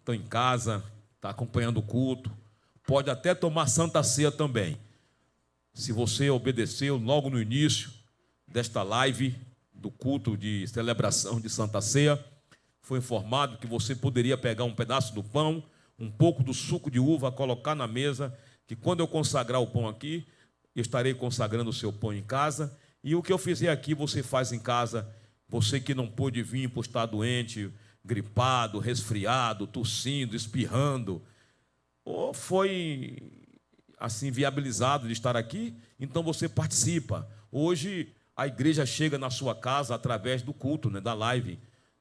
estão em casa, estão acompanhando o culto, pode até tomar Santa Ceia também. Se você obedeceu logo no início desta live do culto de celebração de Santa Ceia, foi informado que você poderia pegar um pedaço do pão, um pouco do suco de uva, colocar na mesa, que quando eu consagrar o pão aqui, eu estarei consagrando o seu pão em casa, e o que eu fizer aqui você faz em casa. Você que não pôde vir por estar doente, gripado, resfriado, tossindo, espirrando, ou foi assim viabilizado de estar aqui, então você participa. Hoje a igreja chega na sua casa através do culto, né, da live,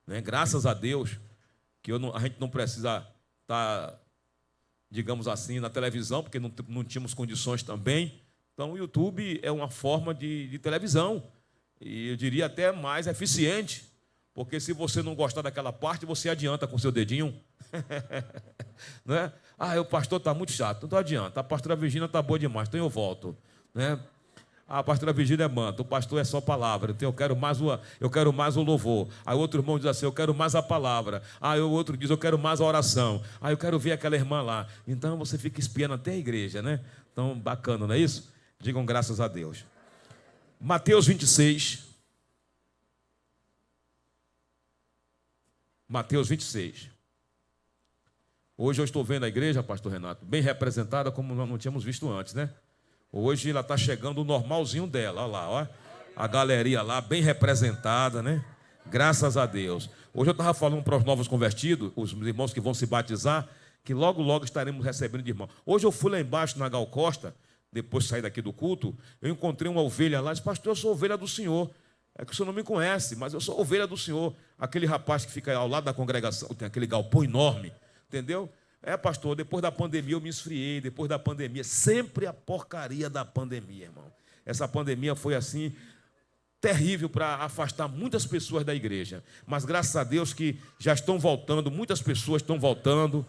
né? Graças a Deus que a gente não precisa estar, digamos assim, na televisão, porque não tínhamos condições também. Então o YouTube é uma forma de televisão, e eu diria até mais eficiente, porque se você não gostar daquela parte, você adianta com o seu dedinho. Não é? O pastor está muito chato, não adianta. A pastora Virgínia está boa demais, então eu volto. Né? A pastora Virgínia é manto, o pastor é só palavra, então eu quero mais o louvor. Aí outro irmão diz assim, eu quero mais a palavra. Aí o outro diz, eu quero mais a oração. Aí eu quero ver aquela irmã lá. Então você fica espiando até a igreja, né? Então, bacana, não é isso? Digam graças a Deus. Mateus 26. Mateus 26. Hoje eu estou vendo a igreja, pastor Renato, bem representada, como nós não tínhamos visto antes, né? Hoje ela está chegando o normalzinho dela, olha lá, ó. A galeria lá, bem representada, né? Graças a Deus. Hoje eu estava falando para os novos convertidos, os irmãos que vão se batizar, que logo, logo estaremos recebendo de irmão. Hoje eu fui lá embaixo na Gal Costa, depois de sair daqui do culto, eu encontrei uma ovelha lá, disse, pastor, eu sou ovelha do Senhor. É que o senhor não me conhece, mas eu sou ovelha do Senhor. Aquele rapaz que fica ao lado da congregação, tem aquele galpão enorme, entendeu? Pastor, depois da pandemia eu me esfriei, depois da pandemia, sempre a porcaria da pandemia, irmão. Essa pandemia foi assim, terrível para afastar muitas pessoas da igreja. Mas graças a Deus que já estão voltando, muitas pessoas estão voltando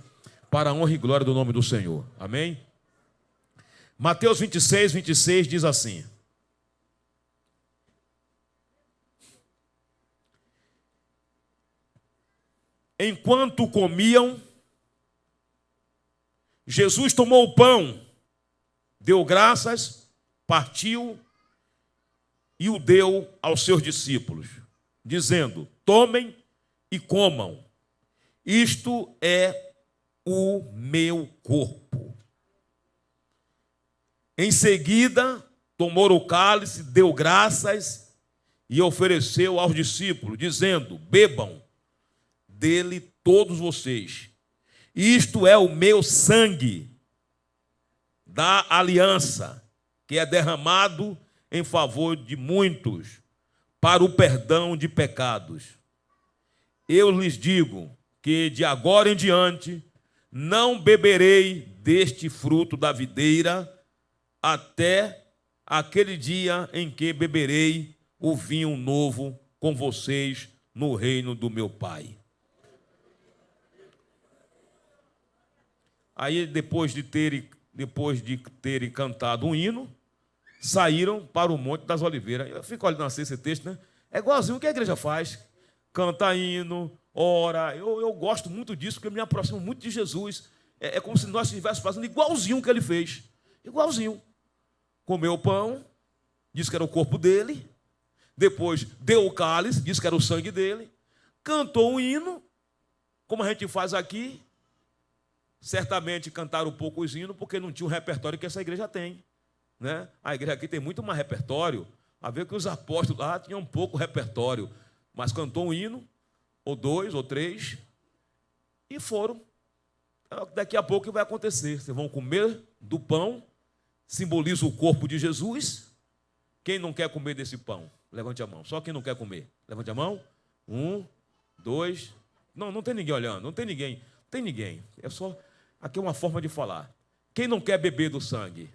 para a honra e glória do nome do Senhor. Amém? Mateus 26, 26 diz assim. Enquanto comiam, Jesus tomou o pão, deu graças, partiu e o deu aos seus discípulos, dizendo, tomem e comam, isto é o meu corpo. Em seguida, tomou o cálice, deu graças e ofereceu aos discípulos, dizendo, bebam dele todos vocês. Isto é o meu sangue da aliança, que é derramado em favor de muitos, para o perdão de pecados. Eu lhes digo que de agora em diante não beberei deste fruto da videira até aquele dia em que beberei o vinho novo com vocês no reino do meu Pai. Aí, depois de terem cantado um hino, saíram para o Monte das Oliveiras. Eu fico olhando assim esse texto, né? É igualzinho o que a igreja faz. Canta hino, ora. Eu gosto muito disso, porque eu me aproximo muito de Jesus. É como se nós estivéssemos fazendo igualzinho o que ele fez. Igualzinho. Comeu o pão, disse que era o corpo dele. Depois deu o cálice, disse que era o sangue dele. Cantou um hino, como a gente faz aqui. Certamente cantaram poucos hinos, porque não tinha o repertório que essa igreja tem. Né? A igreja aqui tem muito mais repertório. A ver que os apóstolos lá tinham pouco repertório. Mas cantou um hino, ou dois, ou três, e foram. Daqui a pouco o que vai acontecer? Vocês vão comer do pão, simboliza o corpo de Jesus. Quem não quer comer desse pão? Levante a mão. Só quem não quer comer. Levante a mão. 1, 2. Não tem ninguém olhando. Não tem ninguém. Tem ninguém. É só... Aqui é uma forma de falar. Quem não quer beber do sangue?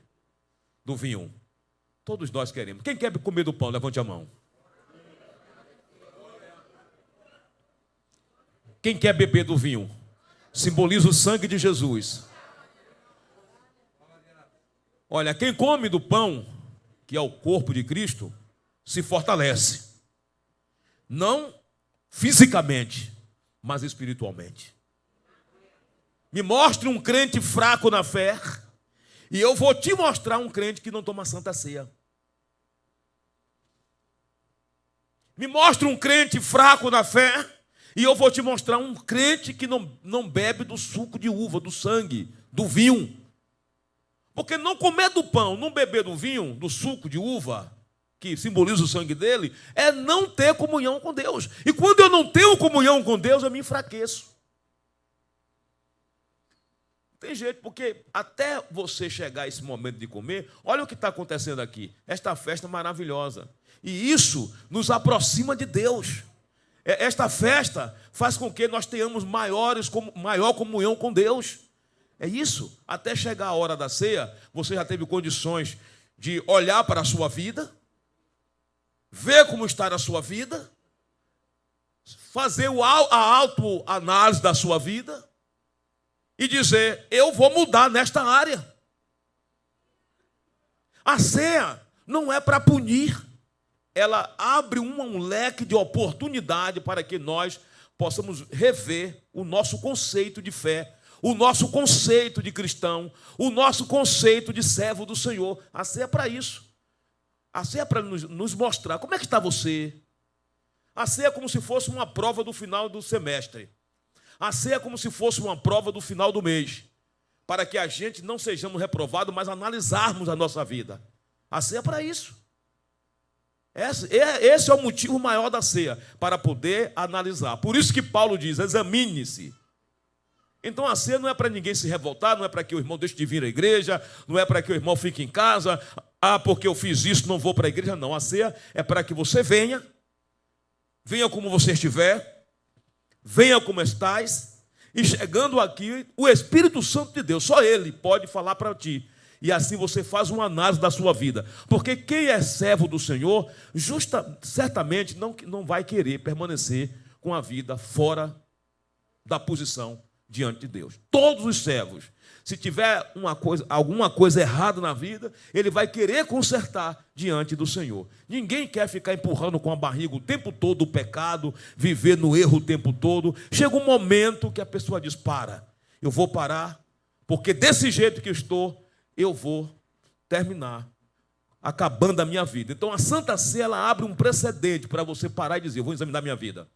Do vinho? Todos nós queremos. Quem quer comer do pão? Levante a mão. Quem quer beber do vinho? Simboliza o sangue de Jesus. Olha, quem come do pão, que é o corpo de Cristo, se fortalece. Não fisicamente, mas espiritualmente. Me mostre um crente fraco na fé, e eu vou te mostrar um crente que não toma Santa Ceia. Me mostre um crente fraco na fé, e eu vou te mostrar um crente que não bebe do suco de uva, do sangue, do vinho. Porque não comer do pão, não beber do vinho, do suco de uva, que simboliza o sangue dele, é não ter comunhão com Deus. E quando eu não tenho comunhão com Deus, eu me enfraqueço. Tem jeito, porque até você chegar a esse momento de comer, olha o que está acontecendo aqui. Esta festa maravilhosa. E isso nos aproxima de Deus. Esta festa faz com que nós tenhamos maior comunhão com Deus. É isso. Até chegar a hora da ceia, você já teve condições de olhar para a sua vida, ver como está a sua vida, fazer a autoanálise da sua vida e dizer, eu vou mudar nesta área. A ceia não é para punir. Ela abre um leque de oportunidade para que nós possamos rever o nosso conceito de fé, o nosso conceito de cristão, o nosso conceito de servo do Senhor. A ceia é para isso. A ceia é para nos mostrar como é que está você. A ceia é como se fosse uma prova do final do semestre. A ceia é como se fosse uma prova do final do mês, para que a gente não sejamos reprovados, mas analisarmos a nossa vida. A ceia é para isso. Esse é o motivo maior da ceia, para poder analisar. Por isso que Paulo diz, examine-se. Então a ceia não é para ninguém se revoltar, não é para que o irmão deixe de vir à igreja, não é para que o irmão fique em casa, porque eu fiz isso, não vou para a igreja. Não, a ceia é para que você venha como você estiver, venha como estás, e chegando aqui, o Espírito Santo de Deus, só Ele pode falar para ti. E assim você faz uma análise da sua vida. Porque quem é servo do Senhor, certamente não vai querer permanecer com a vida fora da posição diante de Deus. Todos os servos, se tiver alguma coisa errada na vida, ele vai querer consertar diante do Senhor. Ninguém quer ficar empurrando com a barriga o tempo todo o pecado, viver no erro o tempo todo. Chega um momento que a pessoa diz, eu vou parar, porque desse jeito que estou, eu vou terminar acabando a minha vida. Então a Santa Ceia, ela abre um precedente para você parar e dizer, eu vou examinar minha vida.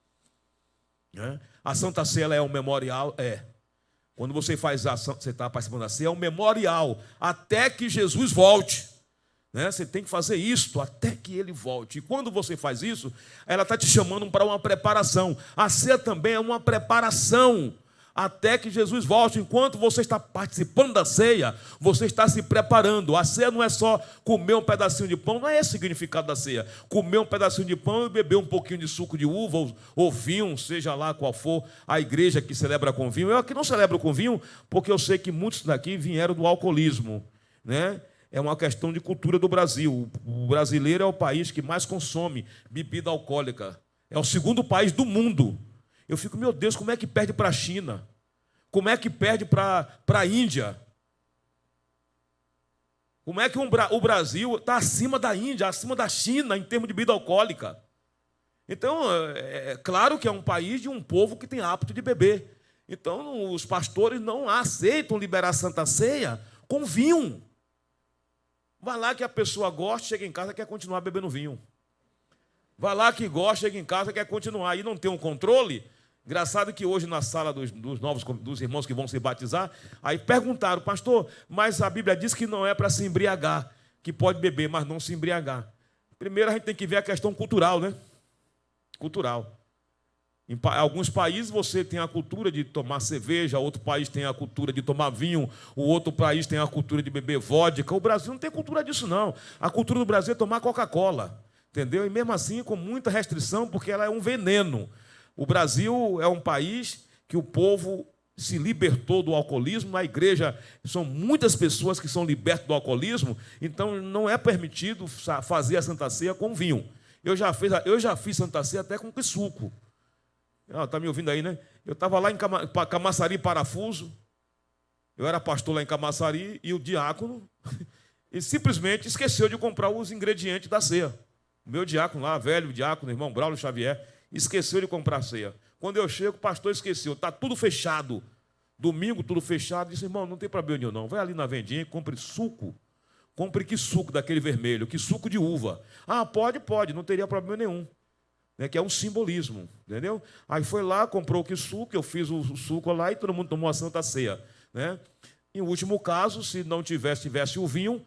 A Santa Ceia, ela é um memorial, Quando você você está participando da ceia, é um memorial até que Jesus volte. Você tem que fazer isto até que ele volte. E quando você faz isso, ela está te chamando para uma preparação. A ceia também é uma preparação até que Jesus volte. Enquanto você está participando da ceia, você está se preparando. A ceia não é só comer um pedacinho de pão, não é esse o significado da ceia. Comer um pedacinho de pão e beber um pouquinho de suco de uva ou vinho, seja lá qual for a igreja que celebra com vinho. Eu aqui não celebro com vinho, porque eu sei que muitos daqui vieram do alcoolismo, É uma questão de cultura do Brasil. O brasileiro é o país que mais consome bebida alcoólica. É o segundo país do mundo. Eu fico, meu Deus, como é que perde para a China? Como é que perde para a Índia? Como é que o Brasil está acima da Índia, acima da China, em termos de bebida alcoólica? Então, é claro que é um país de um povo que tem hábito de beber. Então, os pastores não aceitam liberar a Santa Ceia com vinho. Vai lá que a pessoa gosta, chega em casa e quer continuar bebendo vinho. Vai lá que gosta, chega em casa e quer continuar. E não tem um controle. Engraçado que hoje na sala dos irmãos que vão se batizar, aí perguntaram, pastor, mas a Bíblia diz que não é para se embriagar, que pode beber, mas não se embriagar. Primeiro a gente tem que ver a questão cultural, Cultural. Em alguns países você tem a cultura de tomar cerveja, outro país tem a cultura de tomar vinho, o outro país tem a cultura de beber vodka. O Brasil não tem cultura disso, não. A cultura do Brasil é tomar Coca-Cola, entendeu? E mesmo assim com muita restrição, porque ela é um veneno. O Brasil é um país que o povo se libertou do alcoolismo. Na igreja são muitas pessoas que são libertas do alcoolismo, então não é permitido fazer a Santa Ceia com vinho. Eu já fiz Santa Ceia até com suco. Está me ouvindo aí, Eu estava lá em Camaçari, Parafuso. Eu era pastor lá em Camaçari e o diácono ele simplesmente esqueceu de comprar os ingredientes da ceia. O meu diácono lá, velho diácono, irmão Braulio Xavier, esqueceu de comprar a ceia. Quando eu chego, o pastor esqueceu. Está tudo fechado. Domingo, tudo fechado. Disse, irmão, não tem problema nenhum, não. Vai ali na vendinha e compre suco. Compre que suco daquele vermelho? Que suco de uva. Ah, pode, não teria problema nenhum. Que é um simbolismo, entendeu? Aí foi lá, comprou que suco, eu fiz o suco lá e todo mundo tomou a Santa Ceia. Né? Em último caso, se não tivesse o vinho,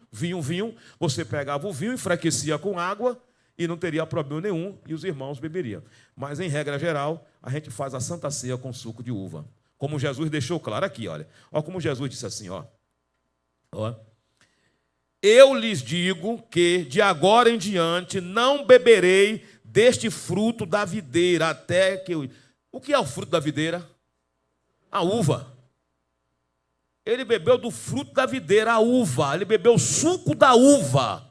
você pegava o vinho, enfraquecia com água e não teria problema nenhum e os irmãos beberiam. Mas, em regra geral, a gente faz a Santa Ceia com suco de uva. Como Jesus deixou claro aqui, olha. Olha como Jesus disse assim, ó. Eu lhes digo que, de agora em diante, não beberei deste fruto da videira, até que eu... O que é o fruto da videira? A uva. Ele bebeu do fruto da videira, a uva. Ele bebeu o suco da uva.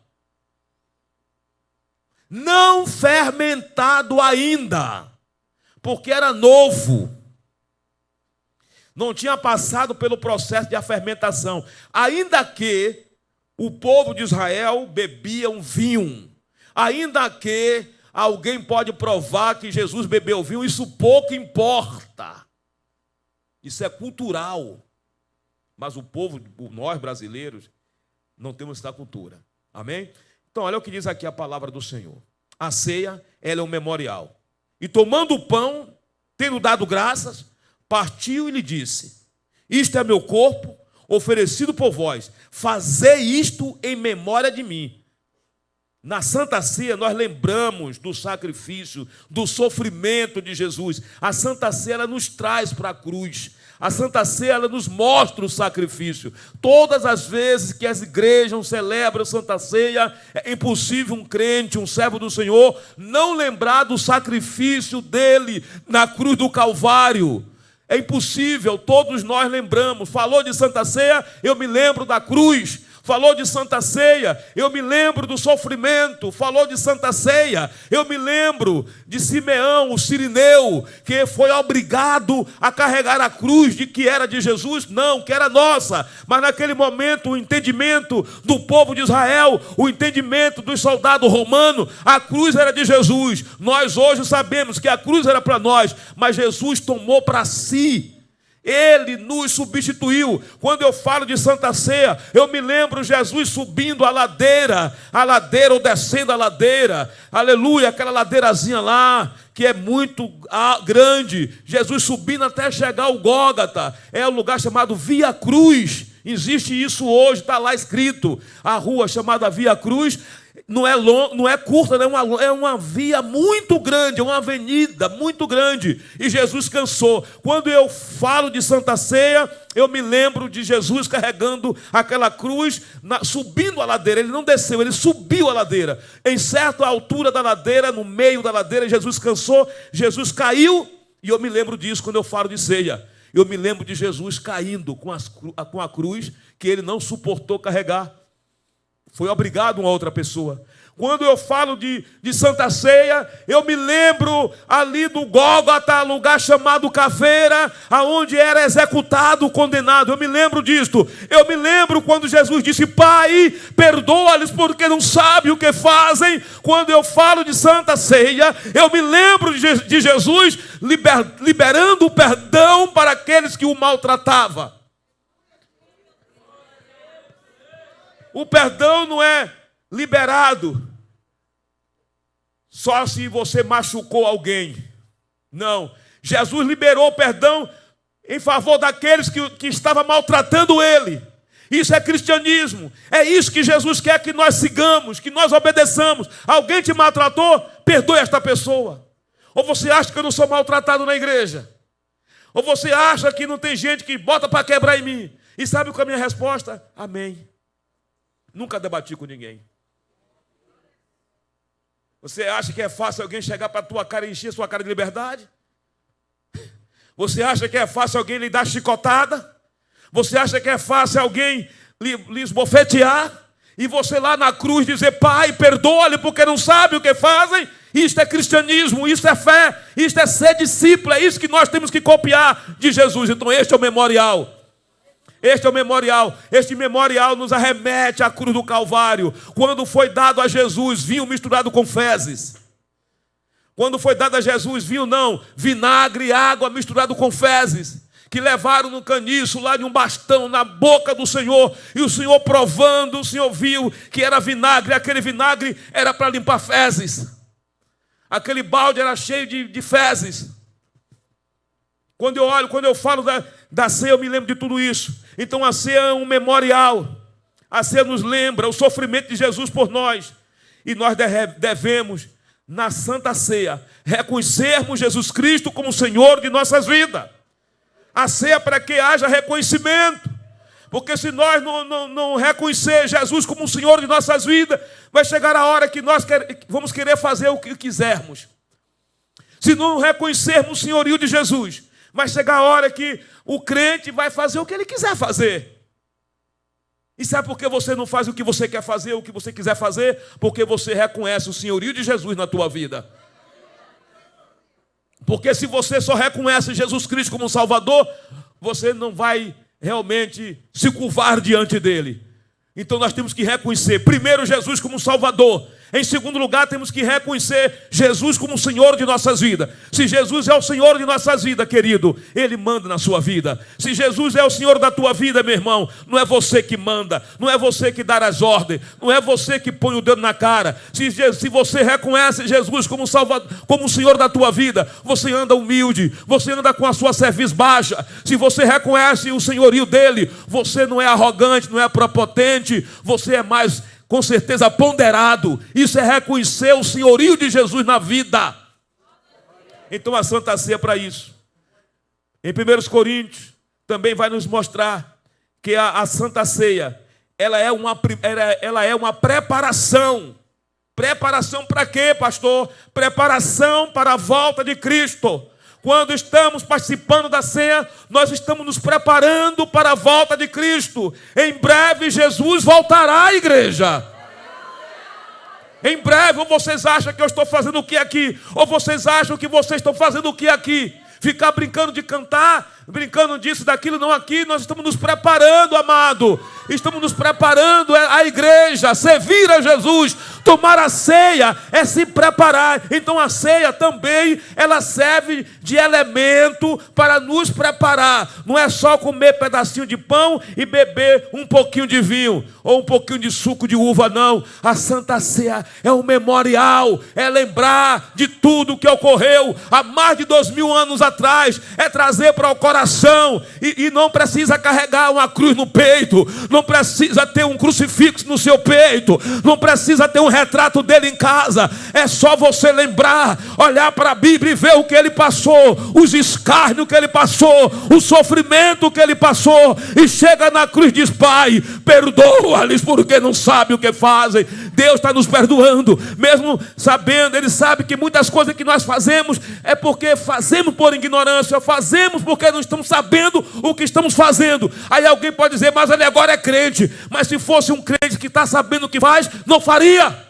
Não fermentado ainda, porque era novo. Não tinha passado pelo processo de fermentação. Ainda que o povo de Israel bebia um vinho. Ainda que alguém pode provar que Jesus bebeu vinho, isso pouco importa. Isso é cultural. Mas o povo, nós brasileiros, não temos essa cultura. Amém? Então, olha o que diz aqui a palavra do Senhor. A ceia, ela é um memorial. E tomando o pão, tendo dado graças, partiu e lhe disse, isto é meu corpo, oferecido por vós. Fazei isto em memória de mim. Na Santa Ceia, nós lembramos do sacrifício, do sofrimento de Jesus. A Santa Ceia, ela nos traz para a cruz. A Santa Ceia, ela nos mostra o sacrifício. Todas as vezes que as igrejas celebram a Santa Ceia, é impossível um crente, um servo do Senhor, não lembrar do sacrifício dele na cruz do Calvário. É impossível, todos nós lembramos. Falou de Santa Ceia, eu me lembro da cruz. Falou de Santa Ceia, eu me lembro do sofrimento. Falou de Santa Ceia, eu me lembro de Simeão, o sirineu, que foi obrigado a carregar a cruz de que era de Jesus, não, que era nossa. Mas naquele momento o entendimento do povo de Israel, o entendimento dos soldados romanos, a cruz era de Jesus. Nós hoje sabemos que a cruz era para nós, mas Jesus tomou para si. Ele nos substituiu. Quando eu falo de Santa Ceia, eu me lembro Jesus subindo a ladeira ou descendo a ladeira, aleluia, aquela ladeirazinha lá, que é muito grande, Jesus subindo até chegar ao Gólgota, é um lugar chamado Via Cruz, existe isso hoje, está lá escrito, a rua chamada Via Cruz, não é curta, é uma via muito grande, é uma avenida muito grande. E Jesus cansou. Quando eu falo de Santa Ceia, eu me lembro de Jesus carregando aquela cruz, subindo a ladeira. Ele não desceu, ele subiu a ladeira. Em certa altura da ladeira, no meio da ladeira, Jesus cansou, Jesus caiu. E eu me lembro disso quando eu falo de ceia. Eu me lembro de Jesus caindo com a cruz que ele não suportou carregar. Foi obrigado uma outra pessoa. Quando eu falo de Santa Ceia, eu me lembro ali do Gólgota, lugar chamado Caveira, aonde era executado o condenado. Eu me lembro disto. Eu me lembro quando Jesus disse, Pai, perdoa-lhes porque não sabem o que fazem. Quando eu falo de Santa Ceia, eu me lembro de Jesus liberando o perdão para aqueles que o maltratavam. O perdão não é liberado só se você machucou alguém. Não. Jesus liberou o perdão em favor daqueles que estavam maltratando ele. Isso é cristianismo. É isso que Jesus quer que nós sigamos, que nós obedeçamos. Alguém te maltratou? Perdoe esta pessoa. Ou você acha que eu não sou maltratado na igreja? Ou você acha que não tem gente que bota para quebrar em mim? E sabe qual é a minha resposta? Amém. Nunca debati com ninguém. Você acha que é fácil alguém chegar para a tua cara e encher a sua cara de liberdade? Você acha que é fácil alguém lhe dar chicotada? Você acha que é fácil alguém lhe esbofetear? E você lá na cruz dizer, Pai, perdoa-lhe porque não sabe o que fazem? Isto é cristianismo, isso é fé, isto é ser discípulo, é isso que nós temos que copiar de Jesus. Então este é o memorial. Este é o memorial. Este memorial nos arremete à cruz do Calvário. Quando foi dado a Jesus vinho misturado com fezes. Quando foi dado a Jesus vinho, não, vinagre e água misturado com fezes. que levaram no caniço lá de um bastão na boca do Senhor, e o Senhor provando, o Senhor viu que era vinagre, aquele vinagre era para limpar fezes, aquele balde era cheio de fezes. Quando eu falo da ceia, eu me lembro de tudo isso. Então a ceia é um memorial, a ceia nos lembra o sofrimento de Jesus por nós, e nós devemos, na Santa Ceia, reconhecermos Jesus Cristo como Senhor de nossas vidas. A ceia para que haja reconhecimento, porque se nós não reconhecer Jesus como o Senhor de nossas vidas, vai chegar a hora que nós vamos querer fazer o que quisermos. Se não reconhecermos o senhorio de Jesus, vai chegar a hora que o crente vai fazer o que ele quiser fazer. E sabe por que você não faz o que você quer fazer, o que você quiser fazer? Porque você reconhece o senhorio de Jesus na tua vida. Porque se você só reconhece Jesus Cristo como Salvador, você não vai realmente se curvar diante dele. Então nós temos que reconhecer, primeiro, Jesus como Salvador. Em segundo lugar, temos que reconhecer Jesus como Senhor de nossas vidas. Se Jesus é o Senhor de nossas vidas, querido, Ele manda na sua vida. Se Jesus é o Senhor da tua vida, meu irmão, não é você que manda, não é você que dá as ordens, não é você que põe o dedo na cara. Se você reconhece Jesus como Salvador, como o Senhor da tua vida, você anda humilde, você anda com a sua cerviz baixa. Se você reconhece o senhorio dele, você não é arrogante, não é prepotente, você é mais, com certeza, ponderado. Isso é reconhecer o senhorio de Jesus na vida. Então a Santa Ceia é para isso. Em 1 Coríntios também vai nos mostrar que a Santa Ceia, ela é uma preparação. Preparação para quê, pastor? Preparação para a volta de Cristo. Quando estamos participando da ceia, nós estamos nos preparando para a volta de Cristo. Em breve Jesus voltará à igreja. Em breve, ou vocês acham que eu estou fazendo o que aqui? Ou vocês acham que vocês estão fazendo o que aqui? Ficar brincando de cantar, brincando disso, daquilo, não aqui. Nós estamos nos preparando, amado. Estamos nos preparando a igreja, servir a Jesus. Tomar a ceia é se preparar. Então a ceia também, ela serve de elemento para nos preparar. Não é só comer pedacinho de pão e beber um pouquinho de vinho ou um pouquinho de suco de uva, não. A Santa Ceia é um memorial, é lembrar de tudo que ocorreu há mais de 2000 anos atrás, é trazer para o coração, e não precisa carregar uma cruz no peito, não precisa ter um crucifixo no seu peito, não precisa ter um retrato dele em casa. É só você lembrar, olhar para a Bíblia e ver o que ele passou, os escárnios que ele passou, o sofrimento que ele passou, e chega na cruz e diz: Pai, perdoa-lhes porque não sabem o que fazem. Deus está nos perdoando, mesmo sabendo. Ele sabe que muitas coisas que nós fazemos é porque fazemos por ignorância, fazemos porque não estamos sabendo o que estamos fazendo. Aí alguém pode dizer: mas ele agora é crente. Mas se fosse um crente que está sabendo o que faz, não faria.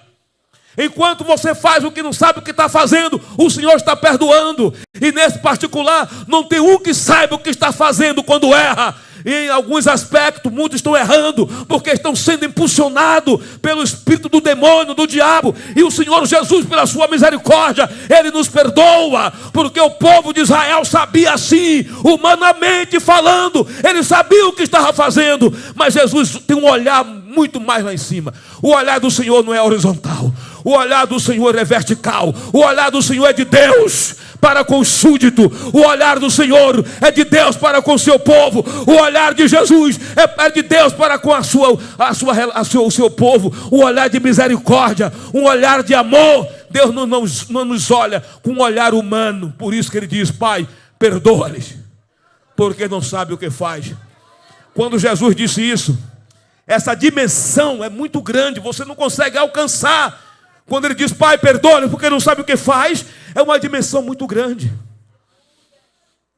Enquanto você faz o que não sabe o que está fazendo, o Senhor está perdoando. E nesse particular, não tem um que saiba o que está fazendo quando erra. E em alguns aspectos, muitos estão errando, porque estão sendo impulsionados pelo espírito do demônio, do diabo. E o Senhor Jesus, pela sua misericórdia, Ele nos perdoa, porque o povo de Israel sabia assim, humanamente falando, ele sabia o que estava fazendo. Mas Jesus tem um olhar muito mais lá em cima. O olhar do Senhor não é horizontal, o olhar do Senhor é vertical. O olhar do Senhor é de Deus para com o súdito. O olhar do Senhor é de Deus para com o seu povo. O olhar de Jesus é de Deus para com o seu povo. O olhar de misericórdia, um olhar de amor. Deus não nos olha com um olhar humano. Por isso que Ele diz: Pai, perdoa-lhes, porque não sabe o que faz. Quando Jesus disse isso, essa dimensão é muito grande, você não consegue alcançar. Quando ele diz: Pai, perdoa-lhes porque não sabe o que faz, é uma dimensão muito grande.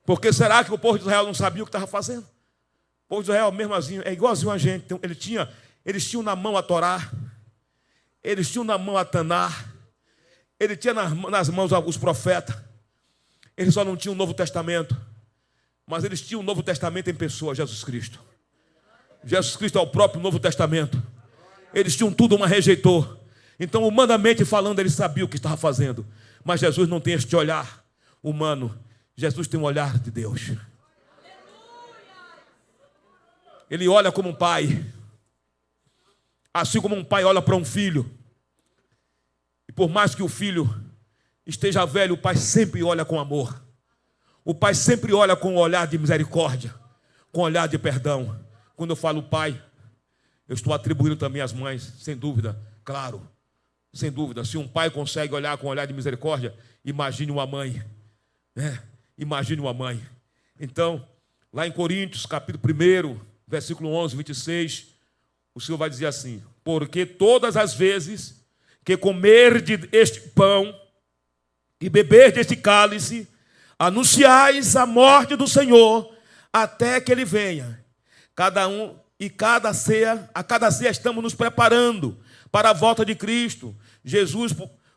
Porque será que o povo de Israel não sabia o que estava fazendo? O povo de Israel mesmo assim, é igualzinho a gente. Eles tinham na mão a Torá, eles tinham na mão a Taná, ele tinha nas mãos os profetas. Eles só não tinham o Novo Testamento, mas eles tinham o Novo Testamento em pessoa, Jesus Cristo. Jesus Cristo é o próprio Novo Testamento. Eles tinham tudo, mas rejeitou. Então, humanamente falando, ele sabia o que estava fazendo. Mas Jesus não tem este olhar humano. Jesus tem um olhar de Deus. Ele olha como um pai. Assim como um pai olha para um filho. E por mais que o filho esteja velho, o pai sempre olha com amor. O pai sempre olha com um olhar de misericórdia, com um olhar de perdão. Quando eu falo pai, eu estou atribuindo também às mães, sem dúvida, claro. Sem dúvida, se um pai consegue olhar com um olhar de misericórdia, imagine uma mãe. Né? Imagine uma mãe. Então, lá em Coríntios, capítulo 1, versículo 11, 26, o Senhor vai dizer assim: porque todas as vezes que comerdes este pão e beberdes este cálice, anunciais a morte do Senhor até que Ele venha. A cada ceia estamos nos preparando para a volta de Cristo. Jesus,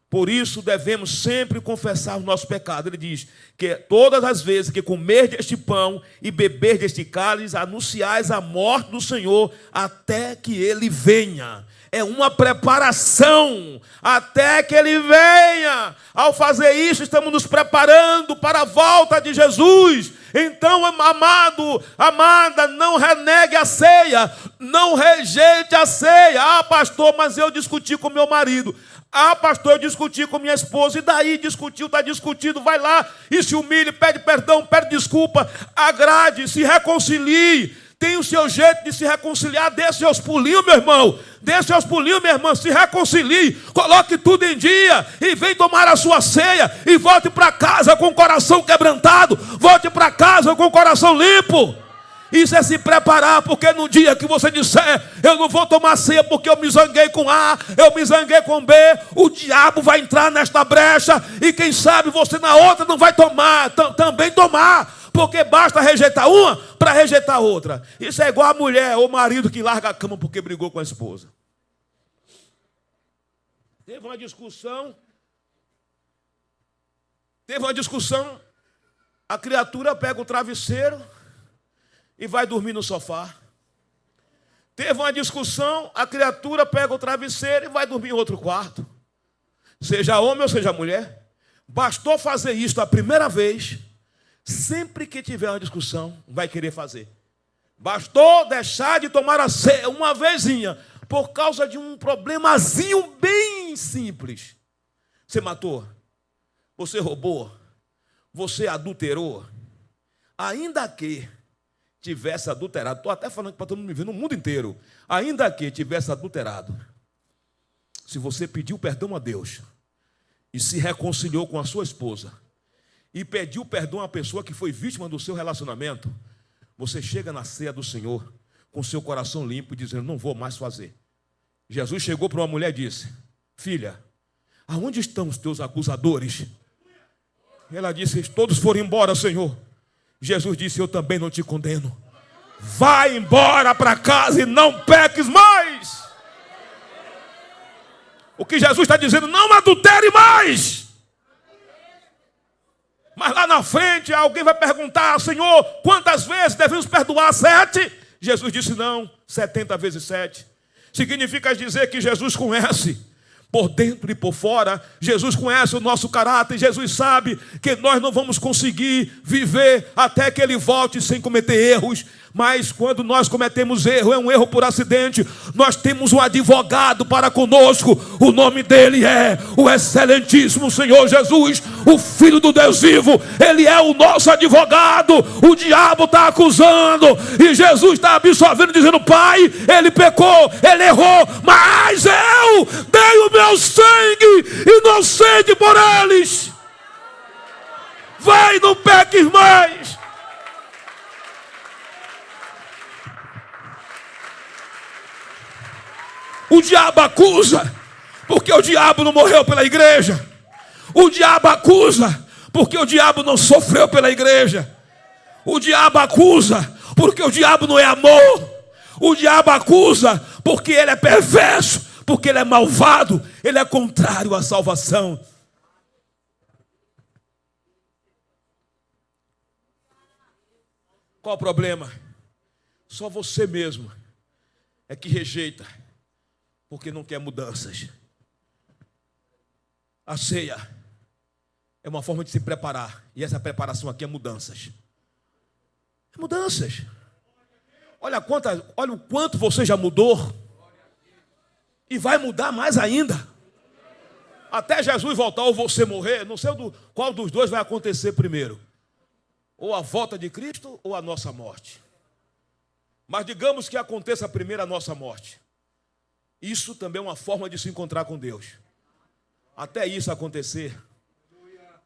por isso, devemos sempre confessar o nosso pecado. Ele diz que todas as vezes que comerdes este pão e beberdes este cálice, anunciais a morte do Senhor até que Ele venha. É uma preparação até que Ele venha. Ao fazer isso, estamos nos preparando para a volta de Jesus. Então, amado, amada, não renegue a ceia, não rejeite a ceia. Ah, pastor, mas eu discuti com meu marido. Ah, pastor, eu discuti com minha esposa. E daí? Discutiu, está discutindo. Vai lá e se humilhe, pede perdão, pede desculpa, agrade, se reconcilie. Tem o seu jeito de se reconciliar. Dê seus pulinhos, meu irmão. Dê seus pulinhos, minha irmã. Se reconcilie. Coloque tudo em dia. E vem tomar a sua ceia. E volte para casa com o coração quebrantado. Volte para casa com o coração limpo. Isso é se preparar. Porque no dia que você disser: eu não vou tomar ceia porque eu me zanguei com A, eu me zanguei com B, o diabo vai entrar nesta brecha. E quem sabe você na outra não vai tomar. Também tomar. Porque basta rejeitar uma para rejeitar outra. Isso é igual a mulher ou marido que larga a cama porque brigou com a esposa. Teve uma discussão, a criatura pega o travesseiro e vai dormir no sofá. Teve uma discussão, a criatura pega o travesseiro e vai dormir em outro quarto. Seja homem ou seja mulher. Bastou fazer isso a primeira vez. Sempre que tiver uma discussão, vai querer fazer. Bastou deixar de tomar a ceia uma vezinha, por causa de um problemazinho bem simples. Você matou, você roubou, você adulterou. Ainda que tivesse adulterado, estou até falando para todo mundo me ver no mundo inteiro. Ainda que tivesse adulterado, se você pediu perdão a Deus e se reconciliou com a sua esposa, e pediu perdão à pessoa que foi vítima do seu relacionamento, você chega na ceia do Senhor com seu coração limpo e dizendo: não vou mais fazer. Jesus chegou para uma mulher e disse: filha, aonde estão os teus acusadores? Ela disse: todos foram embora, Senhor. Jesus disse: eu também não te condeno. Vai embora para casa e não peques mais. O que Jesus está dizendo: não adultere mais. Mas lá na frente alguém vai perguntar: Senhor, quantas vezes devemos perdoar? 7? Jesus disse: não, 70 vezes 7. Significa dizer que Jesus conhece por dentro e por fora. Jesus conhece o nosso caráter. Jesus sabe que nós não vamos conseguir viver até que Ele volte sem cometer erros. Mas quando nós cometemos erro, é um erro por acidente, nós temos um advogado para conosco. O nome dele é o excelentíssimo Senhor Jesus, o Filho do Deus vivo. Ele é o nosso advogado. O diabo está acusando e Jesus está absolvendo, dizendo: Pai, ele pecou, ele errou, mas eu dei o meu sangue inocente por eles. Vai, não peques mais. O diabo acusa porque o diabo não morreu pela igreja. O diabo acusa porque o diabo não sofreu pela igreja. O diabo acusa porque o diabo não é amor. O diabo acusa porque ele é perverso, porque ele é malvado, ele é contrário à salvação. Qual o problema? Só você mesmo é que rejeita, porque não quer mudanças. A ceia é uma forma de se preparar. E essa preparação aqui é mudanças. É mudanças. Olha o quanto você já mudou. E vai mudar mais ainda. Até Jesus voltar ou você morrer, não sei qual dos dois vai acontecer primeiro. Ou a volta de Cristo ou a nossa morte. Mas digamos que aconteça primeiro a nossa morte. Isso também é uma forma de se encontrar com Deus. Até isso acontecer,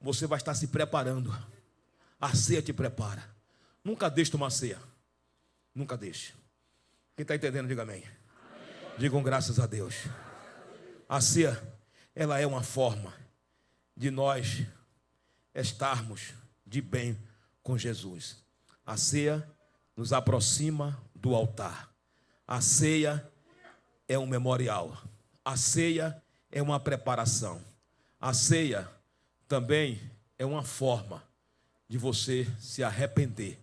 você vai estar se preparando. A ceia te prepara. Nunca deixe tomar ceia. Nunca deixe. Quem está entendendo, diga amém. Digam graças a Deus. A ceia, ela é uma forma de nós estarmos de bem com Jesus. A ceia nos aproxima do altar. A ceia é um memorial. A ceia é uma preparação. A ceia também é uma forma de você se arrepender.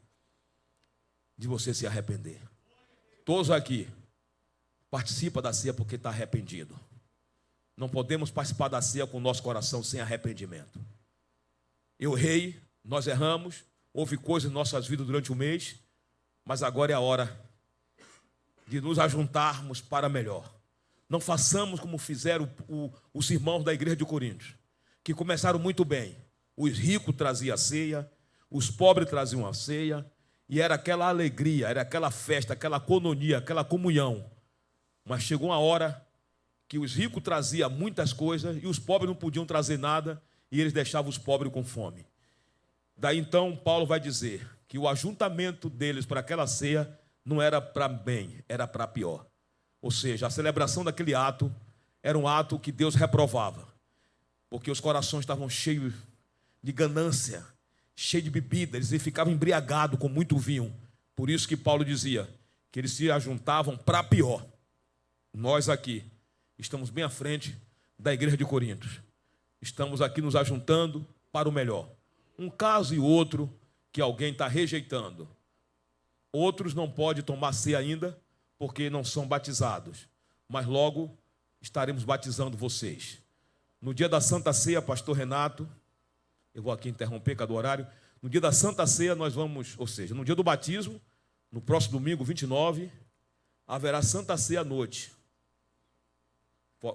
De você se arrepender. Todos aqui participam da ceia porque está arrependido. Não podemos participar da ceia com o nosso coração sem arrependimento. Eu errei, nós erramos, houve coisas em nossas vidas durante o mês, mas agora é a hora de nos ajuntarmos para melhor. Não façamos como fizeram os irmãos da igreja de Coríntios, que começaram muito bem. Os ricos traziam a ceia, os pobres traziam a ceia, e era aquela alegria, era aquela festa, aquela coinonia, aquela comunhão. Mas chegou uma hora que os ricos traziam muitas coisas e os pobres não podiam trazer nada, e eles deixavam os pobres com fome. Daí então Paulo vai dizer que o ajuntamento deles para aquela ceia não era para bem, era para pior. Ou seja, a celebração daquele ato era um ato que Deus reprovava, porque os corações estavam cheios de ganância, cheios de bebida, eles ficavam embriagados com muito vinho. Por isso que Paulo dizia que eles se ajuntavam para pior. Nós aqui estamos bem à frente da igreja de Coríntios. Estamos aqui nos ajuntando para o melhor. Um caso e outro que alguém está rejeitando. Outros não podem tomar ceia ainda porque não são batizados. Mas logo estaremos batizando vocês. No dia da Santa Ceia, pastor Renato, eu vou aqui interromper cada horário. No dia da Santa Ceia nós vamos, ou seja, no dia do batismo, no próximo domingo, 29, haverá Santa Ceia à noite.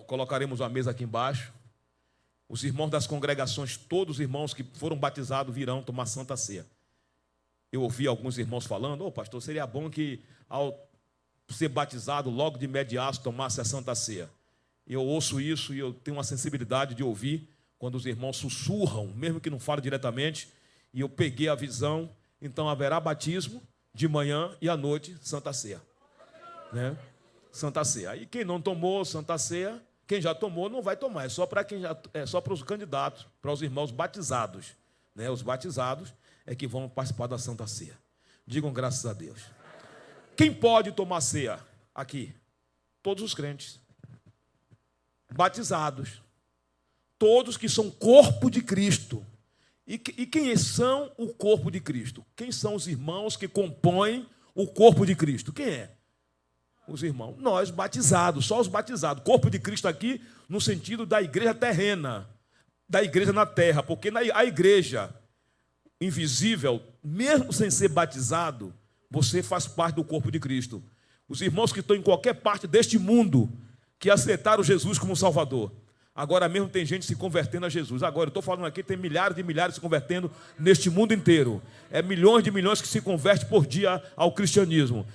Colocaremos uma mesa aqui embaixo. Os irmãos das congregações, todos os irmãos que foram batizados virão tomar Santa Ceia. Eu ouvi alguns irmãos falando, pastor, seria bom que ao ser batizado, logo de imediato tomasse a Santa Ceia. Eu ouço isso e eu tenho uma sensibilidade de ouvir quando os irmãos sussurram, mesmo que não falem diretamente, e eu peguei a visão. Então haverá batismo de manhã e à noite, Santa Ceia. Né? Santa Ceia. Aí quem não tomou Santa Ceia, quem já tomou não vai tomar, é só para os candidatos, para os irmãos batizados. Né? Os batizados é que vão participar da Santa Ceia. Digam graças a Deus. Quem pode tomar ceia aqui? Todos os crentes. Batizados. Todos que são corpo de Cristo. E quem são o corpo de Cristo? Quem são os irmãos que compõem o corpo de Cristo? Quem é? Os irmãos. Nós, batizados, só os batizados. Corpo de Cristo aqui no sentido da igreja terrena, da igreja na terra. Porque a igreja invisível, mesmo sem ser batizado, você faz parte do corpo de Cristo. Os irmãos que estão em qualquer parte deste mundo, que aceitaram Jesus como Salvador. Agora mesmo tem gente se convertendo a Jesus. Agora, eu estou falando aqui, tem milhares de milhares se convertendo neste mundo inteiro. É milhões de milhões que se convertem por dia ao cristianismo.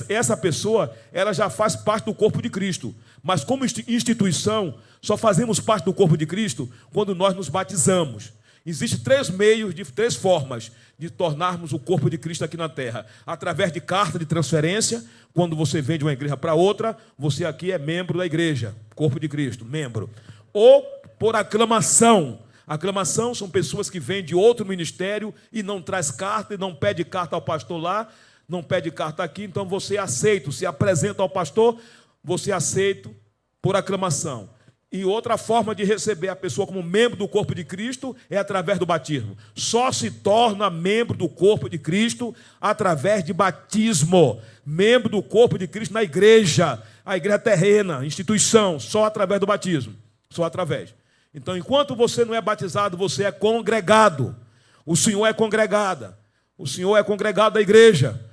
Essa pessoa, ela já faz parte do corpo de Cristo. Mas como instituição, só fazemos parte do corpo de Cristo quando nós nos batizamos. Existem três formas de tornarmos o corpo de Cristo aqui na terra. Através de carta de transferência, quando você vem de uma igreja para outra, você aqui é membro da igreja, corpo de Cristo, membro. Ou por aclamação. Aclamação são pessoas que vêm de outro ministério e não traz carta, e não pede carta ao pastor lá, não pede carta aqui, então você é aceito, se apresenta ao pastor, você é aceito por aclamação. E outra forma de receber a pessoa como membro do corpo de Cristo é através do batismo. Só se torna membro do corpo de Cristo através de batismo. Membro do corpo de Cristo na igreja, a igreja terrena, instituição, só através do batismo. Só através. Então, enquanto você não é batizado, você é congregado. O Senhor é congregada. O Senhor é congregado da igreja.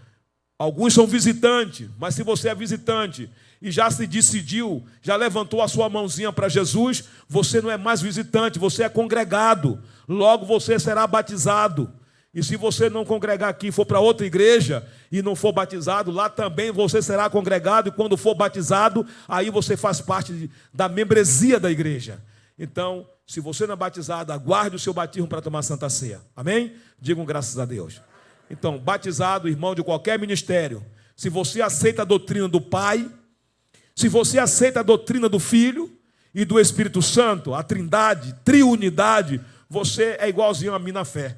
Alguns são visitantes, mas se você é visitante e já se decidiu, já levantou a sua mãozinha para Jesus, você não é mais visitante, você é congregado. Logo você será batizado. E se você não congregar aqui, for para outra igreja e não for batizado, lá também você será congregado. E quando for batizado, aí você faz parte da membresia da igreja. Então, se você não é batizado, aguarde o seu batismo para tomar Santa Ceia. Amém? Digam graças a Deus. Então, batizado, irmão de qualquer ministério, se você aceita a doutrina do Pai, se você aceita a doutrina do Filho e do Espírito Santo, a trindade, triunidade, você é igualzinho a mim na fé.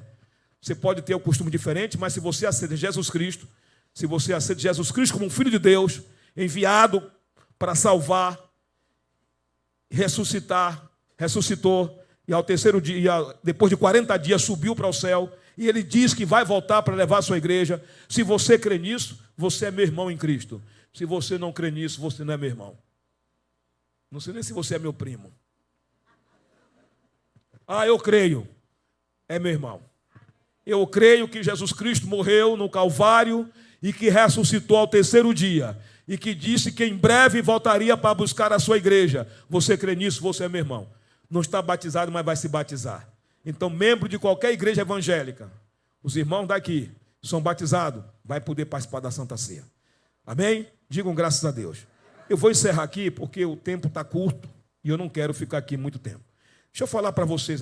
Você pode ter um costume diferente, mas se você aceita Jesus Cristo, se você aceita Jesus Cristo como um Filho de Deus, enviado para salvar, ressuscitar, ressuscitou, e ao terceiro dia, depois de 40 dias, subiu para o céu, e ele diz que vai voltar para levar a sua igreja. Se você crê nisso, você é meu irmão em Cristo. Se você não crê nisso, você não é meu irmão. Não sei nem se você é meu primo. Ah, eu creio. É meu irmão. Eu creio que Jesus Cristo morreu no Calvário e que ressuscitou ao terceiro dia. E que disse que em breve voltaria para buscar a sua igreja. Você crê nisso, você é meu irmão. Não está batizado, mas vai se batizar. Então, membro de qualquer igreja evangélica, os irmãos daqui são batizados, vai poder participar da Santa Ceia. Amém? Digam graças a Deus. Eu vou encerrar aqui porque o tempo está curto e eu não quero ficar aqui muito tempo. Deixa eu falar para vocês.